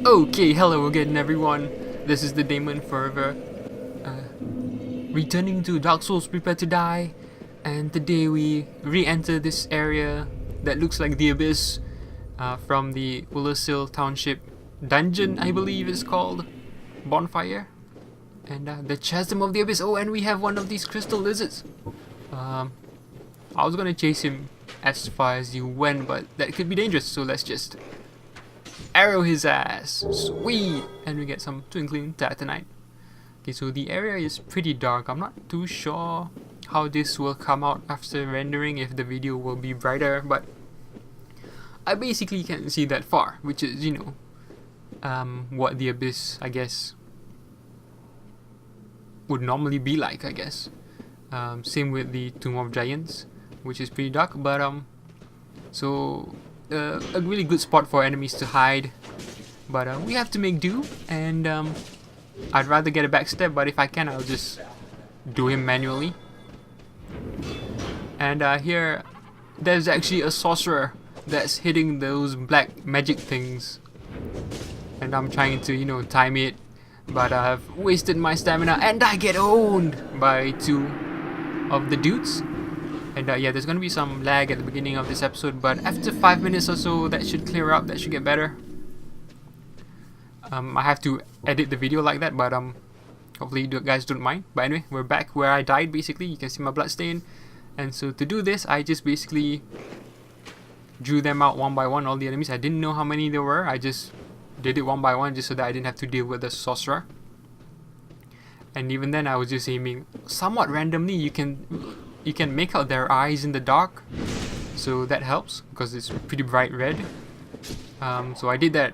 Okay, hello again everyone. This is the Demon Forever, returning to Dark Souls Prepare to Die, and today we re-enter this area that looks like the Abyss from the Ulasil Township Dungeon, I believe it's called, Bonfire, and the Chasm of the Abyss. Oh, and we have one of these crystal lizards. I was gonna chase him as far as you went, but that could be dangerous, so let's just arrow his ass. Sweet! And we get some twinkling titanite. Okay, so the area is pretty dark. I'm not too sure how this will come out after rendering, if the video will be brighter, but I basically can't see that far, which is, you know, what the Abyss, I guess, would normally be like, I guess. Same with the Tomb of Giants, which is pretty dark, but so a really good spot for enemies to hide, but we have to make do, and I'd rather get a backstep, but if I can, I'll just do him manually. And here there's actually a sorcerer that's hitting those black magic things, and I'm trying to, you know, time it, but I've wasted my stamina and I get owned by two of the dudes. And yeah, there's gonna be some lag at the beginning of this episode, but after 5 minutes or so, that should clear up, that should get better. I have to edit the video like that, but hopefully you guys don't mind. But anyway, we're back where I died, basically. You can see my blood stain. And so to do this, I just basically drew them out one by one, all the enemies. I didn't know how many there were, I just did it one by one just so that I didn't have to deal with the sorcerer. And even then, I was just aiming somewhat randomly. You can make out their eyes in the dark, so that helps because it's pretty bright red. So I did that.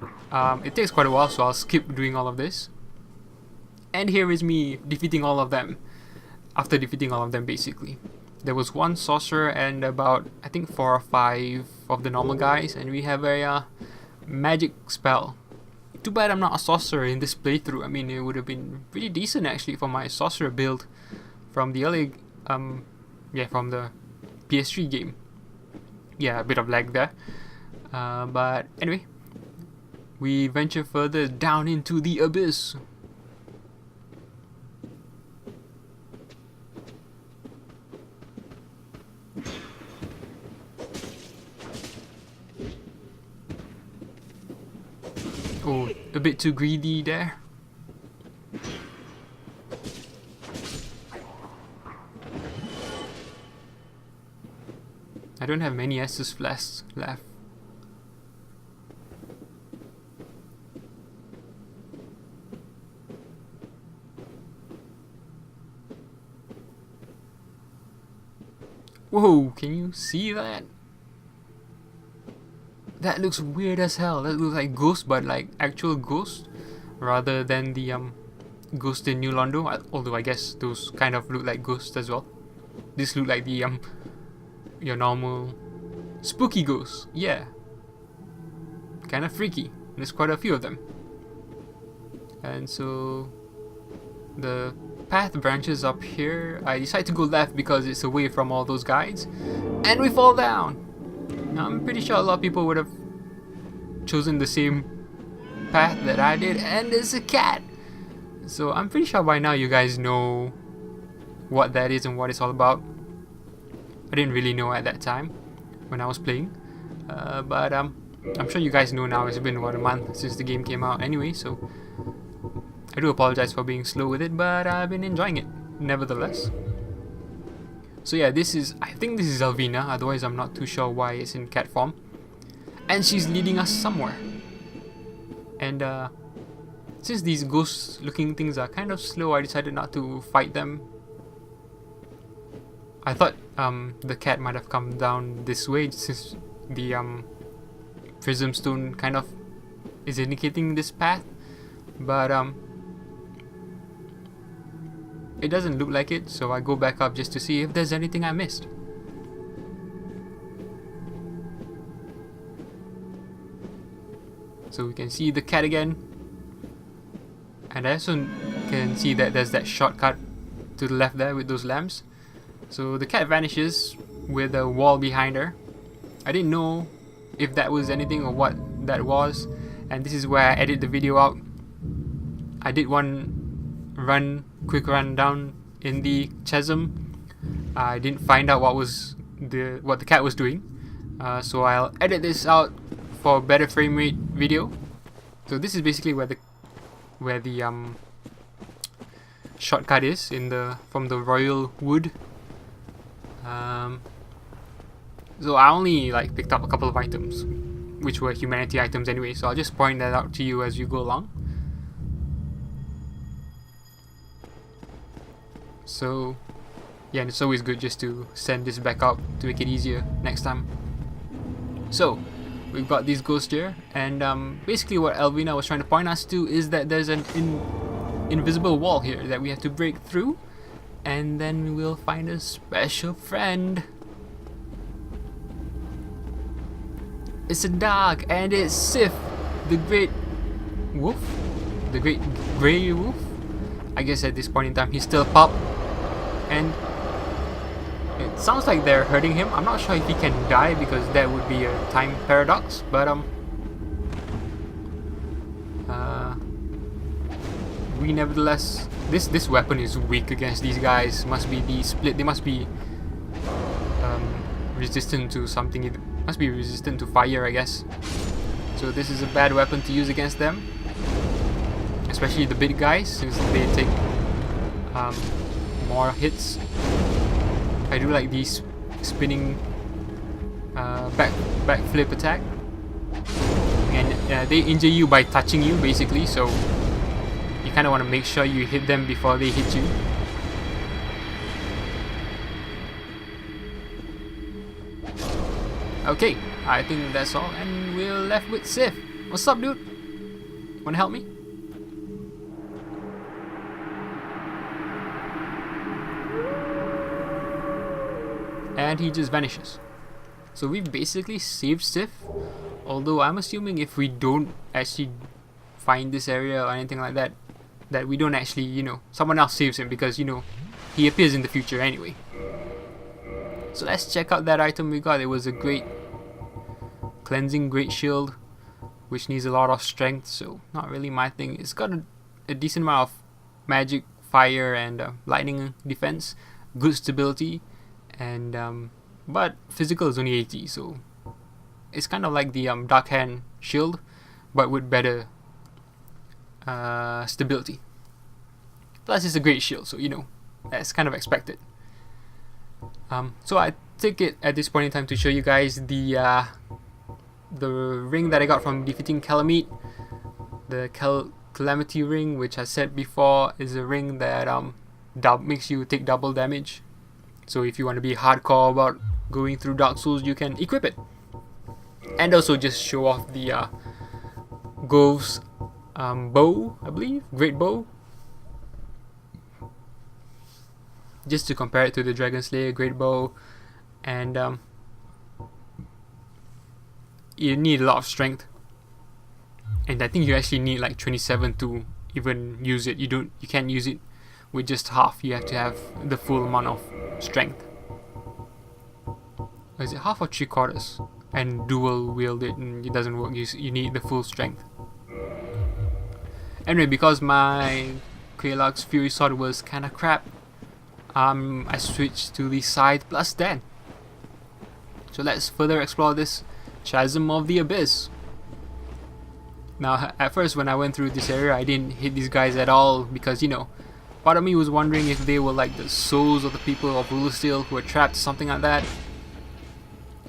It takes quite a while, so I'll skip doing all of this. And here is me defeating all of them. After defeating all of them, basically, there was one sorcerer and about, I think, 4 or 5 of the normal guys, and we have a magic spell. Too bad I'm not a sorcerer in this playthrough. I mean, it would have been pretty decent actually for my sorcerer build from the early yeah, from the PS3 game. Yeah, a bit of lag there. But anyway, we venture further down into the Abyss. Oh, a bit too greedy there. I don't have many Estus flasks left. Whoa, can you see that? That looks weird as hell. That looks like ghost, but like actual ghost, rather than the ghost in New Londo. Although I guess those kind of look like ghosts as well. This look like the your normal spooky ghosts. Yeah, kind of freaky. There's quite a few of them. And so the path branches up here. I decide to go left because it's away from all those guys, and we fall down. Now, I'm pretty sure a lot of people would have chosen the same path that I did, and it's a cat. So I'm pretty sure by now you guys know what that is and what it's all about. I didn't really know at that time when I was playing, but I'm sure you guys know now. It's been about a month since the game came out anyway, so I do apologize for being slow with it, but I've been enjoying it nevertheless. So yeah, I think this is Alvina, otherwise I'm not too sure why it's in cat form. And she's leading us somewhere. And since these ghost looking things are kind of slow, I decided not to fight them. I thought the cat might have come down this way, since the prism stone kind of is indicating this path, but it doesn't look like it, so I go back up just to see if there's anything I missed. So we can see the cat again, and I also can see that there's that shortcut to the left there with those lamps. So the cat vanishes with a wall behind her. I didn't know if that was anything or what that was, and this is where I edit the video out. I did one quick run down in the chasm. I didn't find out what the cat was doing, so I'll edit this out for better frame rate video. So this is basically where the shortcut is from the royal wood. So I only picked up a couple of items, which were humanity items anyway, so I'll just point that out to you as you go along. So yeah, and it's always good just to send this back out to make it easier next time. So we've got these ghosts here, and basically what Elvina was trying to point us to is that there's an invisible wall here that we have to break through, and then we'll find a special friend. It's a dog, and it's Sif, the great wolf, the great grey wolf. I guess at this point in time he's still a pup, and it sounds like they're hurting him. I'm not sure if he can die because that would be a time paradox, but we nevertheless, this weapon is weak against these guys. Must be the split. They must be resistant to something. It must be resistant to fire, I guess. So this is a bad weapon to use against them, especially the big guys, since they take more hits. I do like these spinning backflip attack, and they injure you by touching you basically, so you kind of want to make sure you hit them before they hit you. Okay, I think that's all, and we're left with Sif. What's up, dude? Wanna help me? And he just vanishes. So we've basically saved Sif, although I'm assuming if we don't actually find this area or anything like that, that we don't actually, someone else saves him, because, he appears in the future anyway. So let's check out that item we got. It was a great cleansing great shield, which needs a lot of strength, so not really my thing. It's got a decent amount of magic, fire, and lightning defense, good stability, and but physical is only 80, so it's kind of like the Dark Hand shield, but with better stability. Plus it's a great shield, so that's kind of expected. So I take it at this point in time to show you guys the ring that I got from defeating Calamite, the Calamity ring, which I said before is a ring that makes you take double damage. So if you want to be hardcore about going through Dark Souls, you can equip it, and also just show off the Gov's bow, I believe, great bow, just to compare it to the Dragon Slayer great bow. And you need a lot of strength, and I think you actually need like 27 to even use it. You can't use it with just half. You have to have the full amount of strength. Or is it half or 3/4? And dual wield it, and it doesn't work. You need the full strength. Anyway, because my Kralak's Fury Sword was kinda crap, I switched to the Scythe plus 10. So let's further explore this Chasm of the Abyss. Now, at first when I went through this area, I didn't hit these guys at all, because part of me was wondering if they were like the souls of the people of Rulersteel who were trapped, something like that.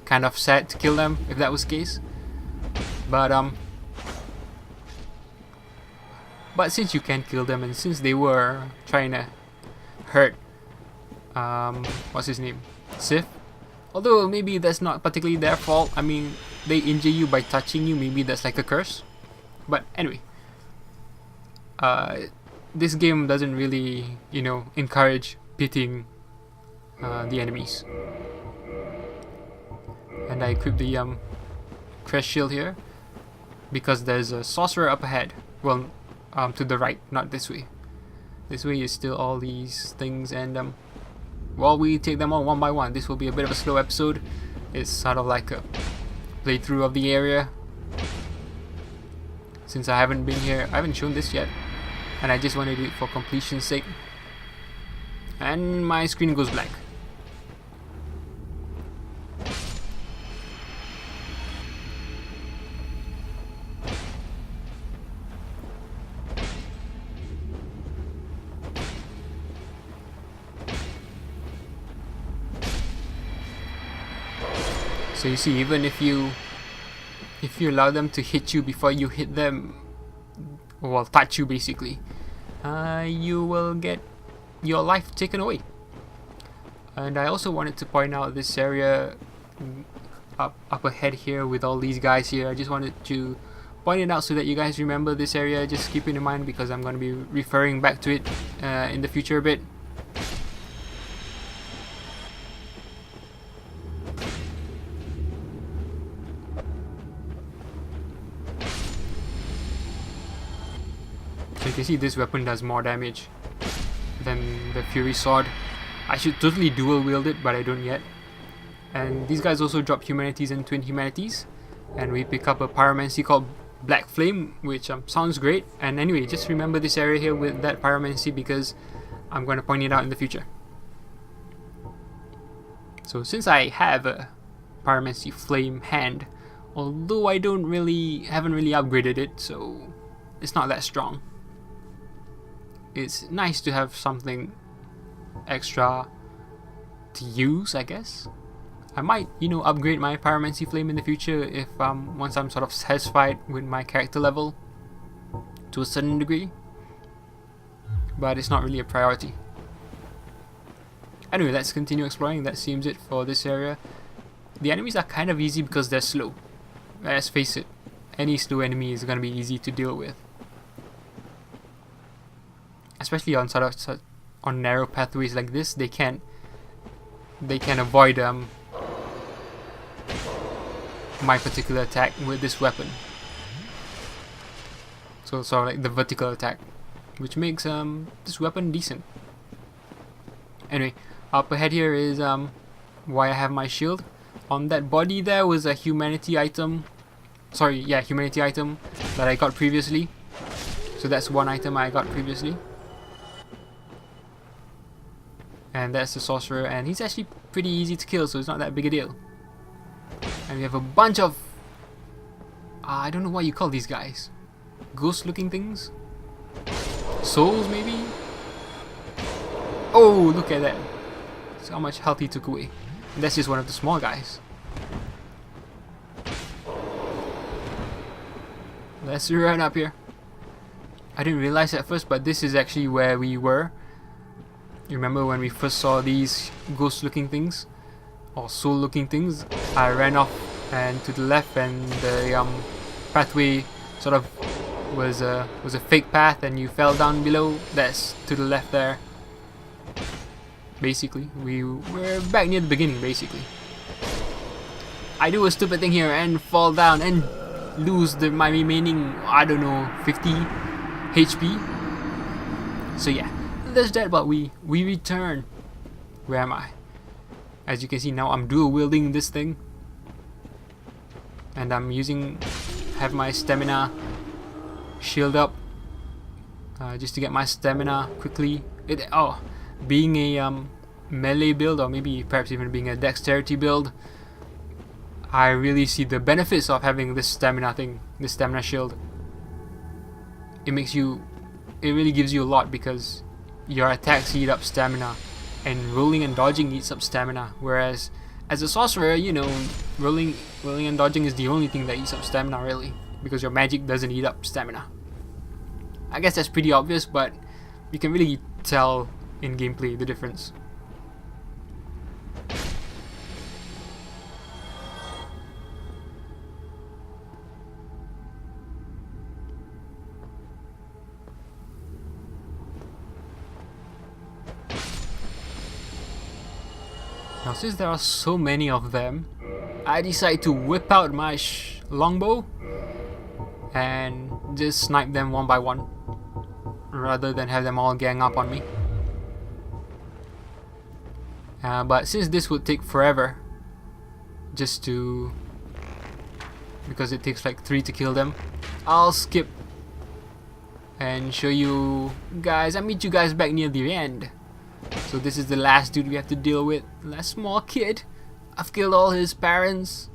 Kind of sad to kill them if that was the case. But since you can kill them, and since they were trying to hurt what's his name? Sif. Although maybe that's not particularly their fault. I mean, they injure you by touching you. Maybe that's like a curse. But anyway, this game doesn't really, encourage pitying the enemies. And I equipped the Crest Shield here because there's a sorcerer up ahead. Well, to the right, not this way. This way is still all these things, and while we take them on one by one. This will be a bit of a slow episode. It's sort of like a playthrough of the area. since I haven't been here. I haven't shown this yet, and I just want to do it for completion's sake. And my screen goes black. So you see, even if you allow them to hit you before you hit them, well, touch you basically, you will get your life taken away. And I also wanted to point out this area up ahead here with all these guys here. I just wanted to point it out so that you guys remember this area. Just keep it in mind because I'm going to be referring back to it in the future a bit. So you can see this weapon does more damage than the Fury Sword. I should totally dual wield it, but I don't yet. And these guys also drop humanities and twin humanities, and we pick up a pyromancy called Black Flame, which sounds great. And anyway, just remember this area here with that pyromancy because I'm going to point it out in the future. So since I have a pyromancy flame hand, although I haven't really upgraded it, so it's not that strong. It's nice to have something extra to use, I guess. I might, upgrade my pyromancy flame in the future if once I'm sort of satisfied with my character level to a certain degree, but it's not really a priority. Anyway, let's continue exploring. That seems it for this area. The enemies are kind of easy because they're slow. Let's face it, any slow enemy is going to be easy to deal with, especially on on narrow pathways like this. They can avoid my particular attack with this weapon. So like the vertical attack, which makes this weapon decent. Anyway, up ahead here is why I have my shield. On that body there was a humanity item. Humanity item that I got previously. So that's one item I got previously. And that's the sorcerer, and he's actually pretty easy to kill, so it's not that big a deal. And we have a bunch of I don't know what you call these guys. Ghost looking things? Souls maybe? Oh, look at that. See how much health he took away. And that's just one of the small guys. Let's run up here. I didn't realize at first, but this is actually where we were. You remember when we first saw these ghost looking things? Or soul looking things? I ran off and to the left, and the pathway sort of was a fake path, and you fell down below. That's to the left there. Basically, we're back near the beginning. Basically, I do a stupid thing here and fall down and lose my remaining, I don't know, 50 HP. So yeah, there's that. But we return. Where am I? As you can see now, I'm dual wielding this thing, and I'm have my stamina shield up just to get my stamina quickly. Being a melee build, or maybe perhaps even being a dexterity build, I really see the benefits of having this stamina thing, this stamina shield. It really gives you a lot because your attacks eat up stamina, and rolling and dodging eats up stamina. Whereas as a sorcerer, rolling and dodging is the only thing that eats up stamina really, because your magic doesn't eat up stamina. I guess that's pretty obvious, but you can really tell in gameplay the difference. Now, since there are so many of them, I decide to whip out my longbow and just snipe them one by one, rather than have them all gang up on me. But since this would take forever, because it takes like 3 to kill them, I'll skip and show you guys. I meet you guys back near the end. So this is the last dude we have to deal with. Last small kid. I've killed all his parents.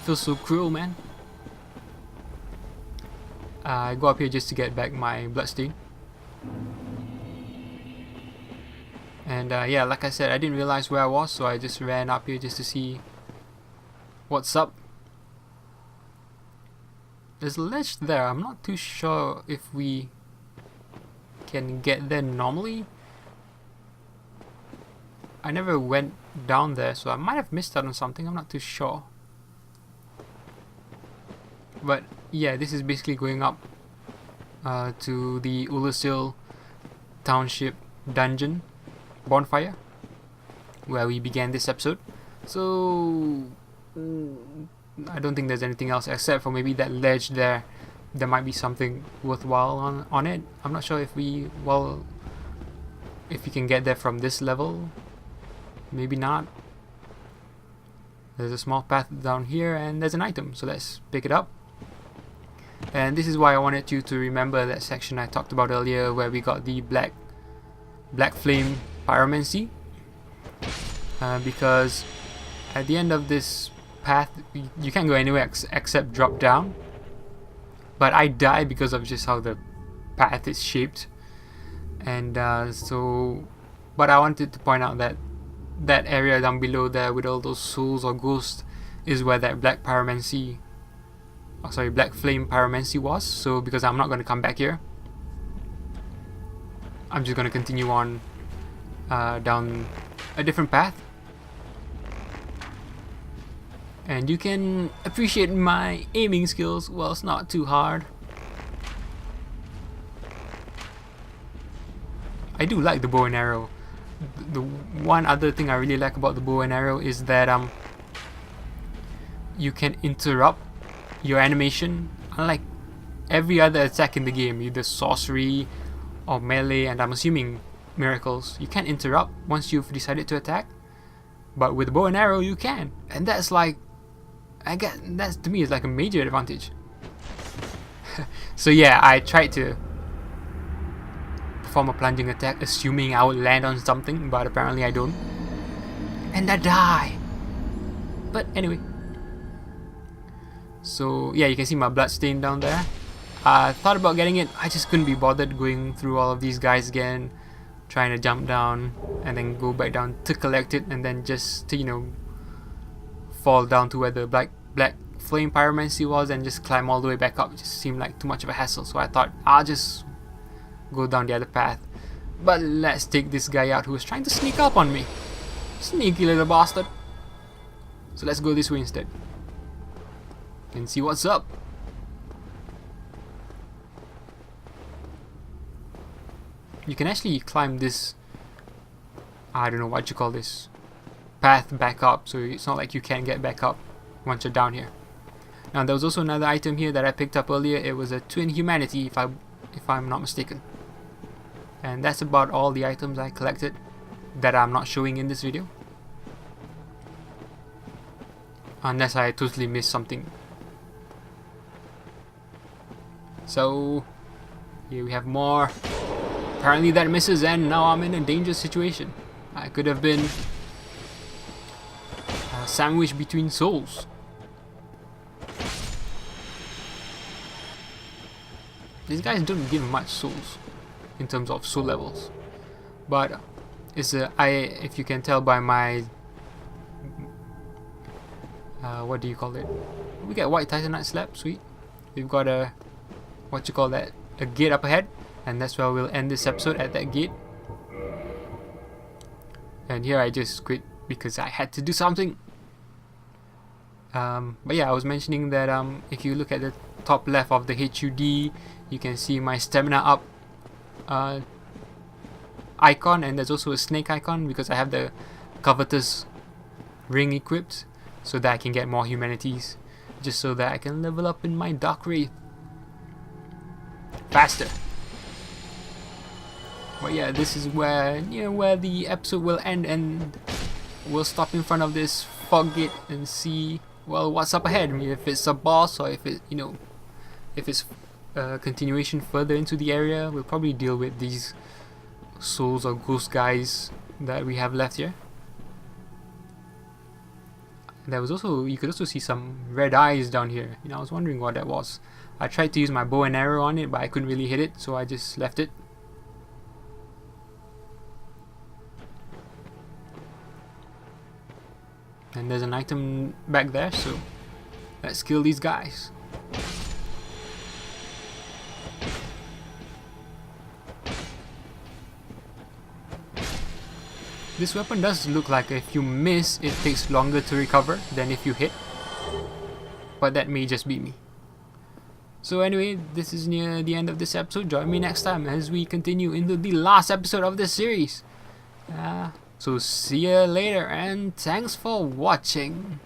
Feels so cruel, man. I go up here just to get back my bloodstain. And yeah, like I said, I didn't realize where I was, so I just ran up here just to see what's up. There's a ledge there. I'm not too sure if we can get there normally. I never went down there, so I might have missed out on something. I'm not too sure. But yeah, this is basically going up to the Ulusil Township Dungeon bonfire where we began this episode. So I don't think there's anything else except for maybe that ledge there. There might be something worthwhile on it. I'm not sure if we can get there from this level. Maybe not. There's a small path down here and there's an item, so let's pick it up. And this is why I wanted you to remember that section I talked about earlier where we got the black flame pyromancy, because at the end of this path you can't go anywhere except drop down, but I die because of just how the path is shaped. And but I wanted to point out that that area down below there with all those souls or ghosts is where that black flame pyromancy was. So because I'm not going to come back here, I'm just going to continue on down a different path. And you can appreciate my aiming skills. Well, it's not too hard. I do like the bow and arrow. The one other thing I really like about the bow and arrow is that you can interrupt your animation, unlike every other attack in the game, either sorcery or melee, and I'm assuming miracles. You can't interrupt once you've decided to attack, but with bow and arrow you can, and that's like, that's to me is like a major advantage. So yeah, I tried to perform a plunging attack assuming I would land on something, but apparently I don't, and I die. But anyway, so yeah, you can see my bloodstain down there. I thought about getting it, I just couldn't be bothered going through all of these guys again, trying to jump down and then go back down to collect it, and then just to, you know, fall down to where the black flame pyromancy was and just climb all the way back up. It just seemed like too much of a hassle, so I thought I'll just go down the other path. But let's take this guy out who was trying to sneak up on me. Sneaky little bastard. So let's go this way instead and see what's up. You can actually climb this, I don't know what you call this, path back up, so it's not like you can't get back up once you're down here. Now there was also another item here that I picked up earlier. It was a twin humanity, if I'm not mistaken. And that's about all the items I collected that I'm not showing in this video, unless I totally missed something. So here we have more. Apparently that misses, and now I'm in a dangerous situation. I could have been sandwiched between souls. These guys don't give much souls in terms of soul levels, but it's if you can tell by my what do you call it? We get white titanite slab, sweet. We've got a a gate up ahead, and that's where we'll end this episode, at that gate. And here I just quit because I had to do something. But yeah, I was mentioning that if you look at the top left of the HUD, you can see my stamina up icon, and there's also a snake icon because I have the covetous ring equipped so that I can get more humanities, just so that I can level up in my dark wraith faster. But yeah, this is where the episode will end, and we'll stop in front of this fog gate and see, well, what's up ahead. I mean, if it's a boss or if it, if it's a continuation further into the area, we'll probably deal with these souls or ghost guys that we have left here. There was also, you could also see some red eyes down here. I was wondering what that was. I tried to use my bow and arrow on it, but I couldn't really hit it, so I just left it. And there's an item back there, so let's kill these guys. This weapon does look like if you miss, it takes longer to recover than if you hit. But that may just be me. So anyway, this is near the end of this episode. Join me next time as we continue into the last episode of this series. So see you later, and thanks for watching.